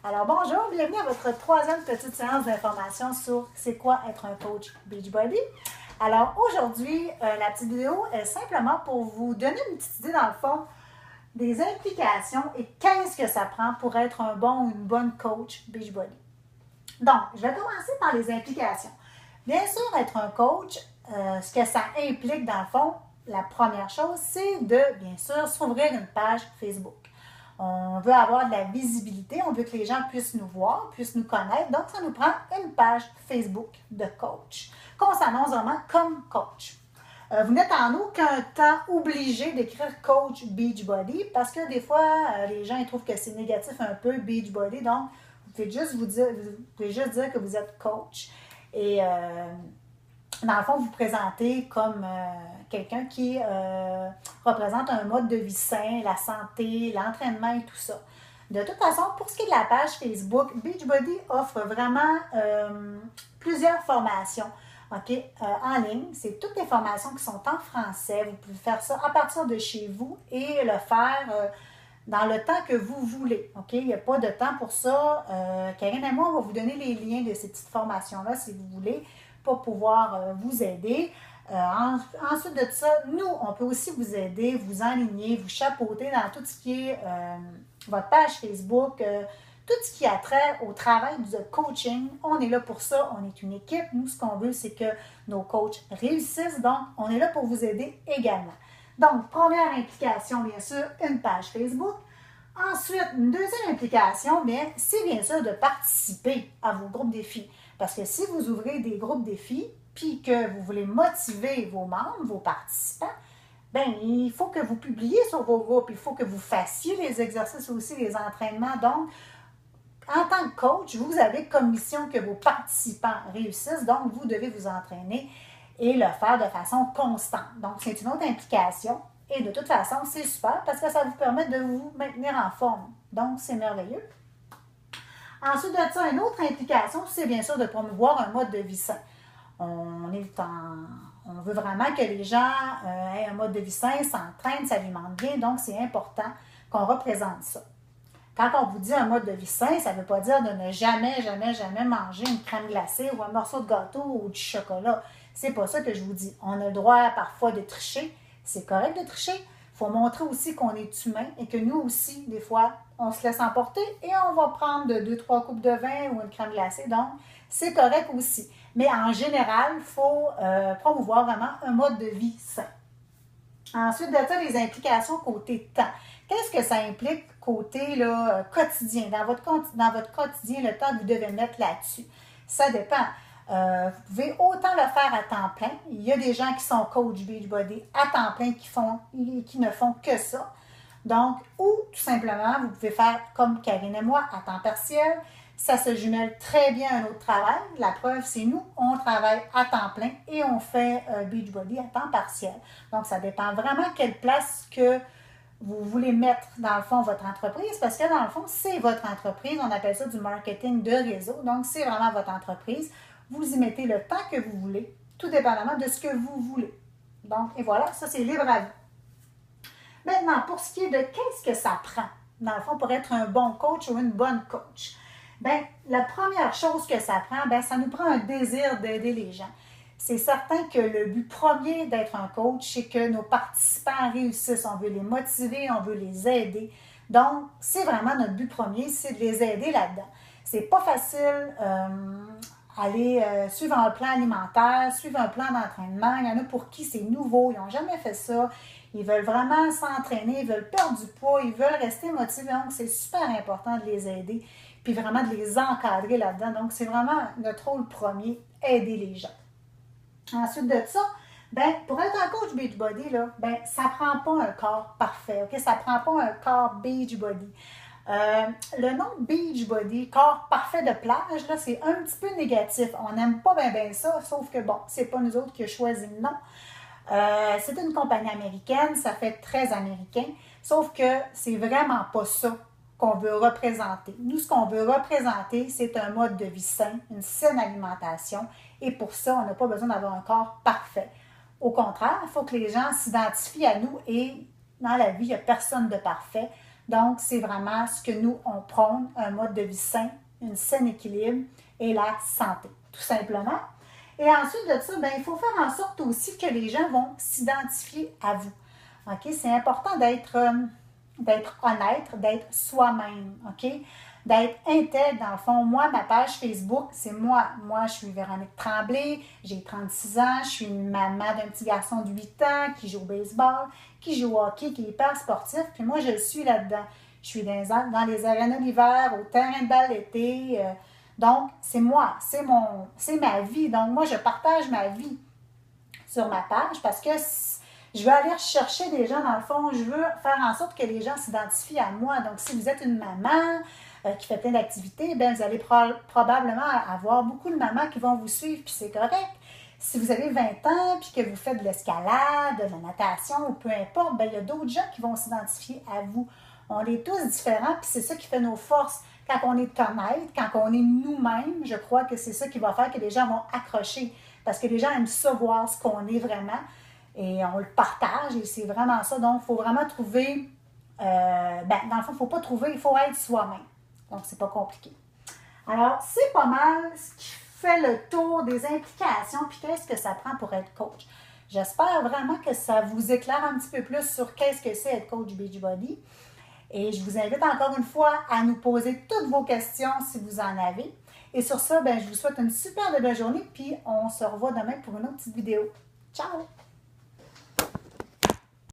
Alors bonjour, bienvenue à votre troisième petite séance d'information sur c'est quoi être un coach Beachbody. Alors aujourd'hui, la petite vidéo est simplement pour vous donner une petite idée dans le fond des implications et qu'est-ce que ça prend pour être un bon ou une bonne coach Beachbody. Donc, je vais commencer par les implications. Bien sûr, être un coach, ce que ça implique dans le fond, la première chose, c'est de, bien sûr, s'ouvrir une page Facebook. On veut avoir de la visibilité, on veut que les gens puissent nous voir, puissent nous connaître. Donc, ça nous prend une page Facebook de coach, qu'on s'annonce vraiment comme coach. Vous n'êtes en aucun temps obligé d'écrire coach Beachbody parce que des fois, les gens ils trouvent que c'est négatif un peu Beachbody. Donc, vous pouvez juste dire que vous êtes coach. Et dans le fond, vous présentez comme quelqu'un qui représente un mode de vie sain, la santé, l'entraînement et tout ça. De toute façon, pour ce qui est de la page Facebook, Beachbody offre vraiment plusieurs formations en ligne. C'est toutes les formations qui sont en français. Vous pouvez faire ça à partir de chez vous et le faire dans le temps que vous voulez. Il n'y a pas de temps pour ça. Karine et moi, on va vous donner les liens de ces petites formations-là si vous voulez pour pouvoir vous aider. Ensuite de ça, nous, on peut aussi vous aider, vous enligner, vous chapeauter dans tout ce qui est votre page Facebook, tout ce qui a trait au travail de coaching. On est là pour ça, on est une équipe. Nous, ce qu'on veut, c'est que nos coachs réussissent. Donc, on est là pour vous aider également. Donc, première implication, bien sûr, une page Facebook. Ensuite, une deuxième implication, c'est bien sûr de participer à vos groupes défis. Parce que si vous ouvrez des groupes défis, puis que vous voulez motiver vos membres, vos participants, il faut que vous publiez sur vos groupes, il faut que vous fassiez les exercices aussi, les entraînements. Donc, en tant que coach, vous avez comme mission que vos participants réussissent, donc vous devez vous entraîner et le faire de façon constante. Donc, c'est une autre implication. Et de toute façon, c'est super parce que ça vous permet de vous maintenir en forme. Donc, c'est merveilleux. Ensuite de ça, une autre implication, c'est bien sûr de promouvoir un mode de vie sain. On veut vraiment que les gens aient un mode de vie sain, s'entraînent, s'alimentent bien, donc c'est important qu'on représente ça. Quand on vous dit un mode de vie sain, ça ne veut pas dire de ne jamais, jamais, jamais manger une crème glacée ou un morceau de gâteau ou du chocolat. C'est pas ça que je vous dis. On a le droit parfois de tricher. C'est correct de tricher. Il faut montrer aussi qu'on est humain et que nous aussi, des fois, on se laisse emporter et on va prendre 2-3 coupes de vin ou une crème glacée. Donc, c'est correct aussi. Mais en général, il faut promouvoir vraiment un mode de vie sain. Ensuite de ça, les implications côté temps. Qu'est-ce que ça implique côté quotidien? Dans votre quotidien, le temps que vous devez mettre là-dessus. Ça dépend. Vous pouvez autant le faire à temps plein. Il y a des gens qui sont coach Beachbody à temps plein qui ne font que ça. Donc, ou tout simplement, vous pouvez faire comme Karine et moi à temps partiel. Ça se jumelle très bien à un autre travail. La preuve, c'est nous, on travaille à temps plein et on fait Beachbody à temps partiel. Donc, ça dépend vraiment quelle place que vous voulez mettre, dans le fond, votre entreprise, parce que dans le fond, c'est votre entreprise. On appelle ça du marketing de réseau. Donc, c'est vraiment votre entreprise. Vous y mettez le temps que vous voulez, tout dépendamment de ce que vous voulez. Donc, et voilà, ça, c'est libre à vous. Maintenant, pour ce qui est de qu'est-ce que ça prend, dans le fond, pour être un bon coach ou une bonne coach, la première chose que ça prend, ça nous prend un désir d'aider les gens. C'est certain que le but premier d'être un coach, c'est que nos participants réussissent. On veut les motiver, on veut les aider. Donc, c'est vraiment notre but premier, c'est de les aider là-dedans. C'est pas facile aller suivre un plan alimentaire, suivre un plan d'entraînement. Il y en a pour qui c'est nouveau, ils n'ont jamais fait ça. Ils veulent vraiment s'entraîner, ils veulent perdre du poids, ils veulent rester motivés. Donc, c'est super important de les aider, puis vraiment de les encadrer là-dedans. Donc, c'est vraiment notre rôle premier, aider les gens. Ensuite de ça, pour être un coach Beachbody, ça ne prend pas un corps parfait, ça ne prend pas un corps Beachbody. Le nom Beachbody, corps parfait de plage, c'est un petit peu négatif. On n'aime pas bien ça, sauf que c'est pas nous autres qui avons choisi le nom. C'est une compagnie américaine, ça fait très américain, sauf que c'est vraiment pas ça qu'on veut représenter. Nous, ce qu'on veut représenter, c'est un mode de vie sain, une saine alimentation, et pour ça, on n'a pas besoin d'avoir un corps parfait. Au contraire, il faut que les gens s'identifient à nous et dans la vie, il n'y a personne de parfait. Donc, c'est vraiment ce que nous, on prône, un mode de vie sain, une saine équilibre et la santé, tout simplement. Et ensuite de ça, bien, il faut faire en sorte aussi que les gens vont s'identifier à vous. OK? C'est important d'être honnête, d'être soi-même, OK? D'être intègre, dans le fond. Moi, ma page Facebook, c'est moi. Moi, je suis Véronique Tremblay, j'ai 36 ans, je suis une maman d'un petit garçon de 8 ans qui joue au baseball, qui joue au hockey, qui est hyper sportif, puis moi, je suis là-dedans. Je suis dans les arénas l'hiver, au terrain de balle l'été. Donc, c'est moi, c'est ma vie. Donc, moi, je partage ma vie sur ma page parce que je veux aller chercher des gens, dans le fond, je veux faire en sorte que les gens s'identifient à moi. Donc, si vous êtes une maman qui fait plein d'activités, bien, vous allez probablement avoir beaucoup de mamans qui vont vous suivre, puis c'est correct. Si vous avez 20 ans, puis que vous faites de l'escalade, de la natation, ou peu importe, bien, il y a d'autres gens qui vont s'identifier à vous. On est tous différents, puis c'est ça qui fait nos forces. Quand on est honnête, quand on est nous-mêmes, je crois que c'est ça qui va faire que les gens vont accrocher. Parce que les gens aiment savoir ce qu'on est vraiment et on le partage et c'est vraiment ça. Donc, il faut vraiment trouver, dans le fond, il ne faut pas trouver, il faut être soi-même. Donc, c'est pas compliqué. Alors, c'est pas mal ce qui fait le tour des implications puis qu'est-ce que ça prend pour être coach. J'espère vraiment que ça vous éclaire un petit peu plus sur qu'est-ce que c'est être coach Beachbody. Et je vous invite encore une fois à nous poser toutes vos questions si vous en avez. Et sur ça, je vous souhaite une super belle journée, puis on se revoit demain pour une autre petite vidéo. Ciao!